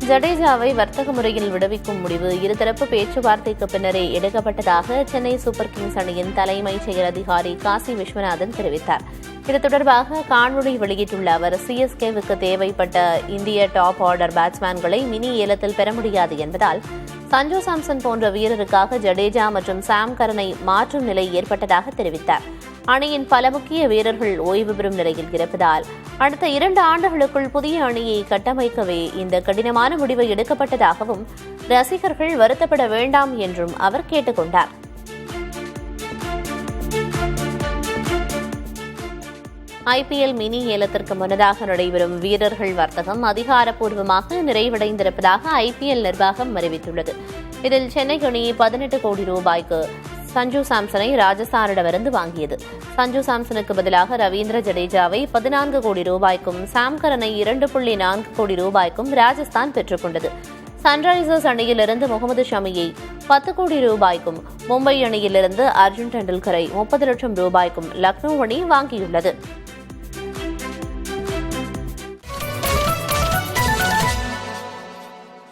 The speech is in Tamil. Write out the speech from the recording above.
ஜடேஜாவை வர்த்தக முறையில் விடுவிக்கும் முடிவு இருதரப்பு பேச்சுவார்த்தைக்கு பின்னரே எடுக்கப்பட்டதாக சென்னை சூப்பர் கிங்ஸ் அணியின் தலைமைச் செயல் அதிகாரி காசி விஸ்வநாதன் தெரிவித்தார். இது தொடர்பாக காணொலி வெளியிட்டுள்ள அவர், சிஎஸ்கேவுக்கு தேவைப்பட்ட இந்திய டாப் ஆர்டர் பேட்ஸ்மேன்களை மினி ஏலத்தில் பெற முடியாது என்பதால் சஞ்சு சாம்சன் போன்ற வீரருக்காக ஜடேஜா மற்றும் சாம் கரனை மாற்றும் நிலை ஏற்பட்டதாக தெரிவித்தார். அணியின் பல முக்கிய வீரர்கள் ஓய்வு பெறும் நிலையில் இருப்பதால் அடுத்த 2 ஆண்டுகளுக்குள் புதிய அணியை கட்டமைக்கவே இந்த கடினமான முடிவு எடுக்கப்பட்டதாகவும் ரசிகர்கள் வருத்தப்பட வேண்டாம் என்றும் அவர் கேட்டுக் கொண்டார். IPL மினி ஏலத்திற்கு முன்னதாக நடைபெறும் வீரர்கள் வர்த்தகம் அதிகாரப்பூர்வமாக நிறைவடைந்திருப்பதாக IPL நிர்வாகம் அறிவித்துள்ளது. இதில் சென்னை அணி 18 கோடி ரூபாய்க்கு சஞ்சு சாம்சனை ராஜஸ்தானிடமிருந்து வாங்கியது. சஞ்சு சாம்சனுக்கு பதிலாக ரவீந்திர ஜடேஜாவை 14 கோடி ரூபாய்க்கும் சாம் கரனை 2.4 கோடி ரூபாய்க்கும் ராஜஸ்தான் பெற்றுக் கொண்டது. சன்ரைசர்ஸ் அணியிலிருந்து முகமது ஷமியை 10 கோடி ரூபாய்க்கும், மும்பை அணியிலிருந்து அர்ஜுன் டெண்டுல்கரை 30 லட்சம் ரூபாய்க்கும் லக்னோ அணி வாங்கியுள்ளது.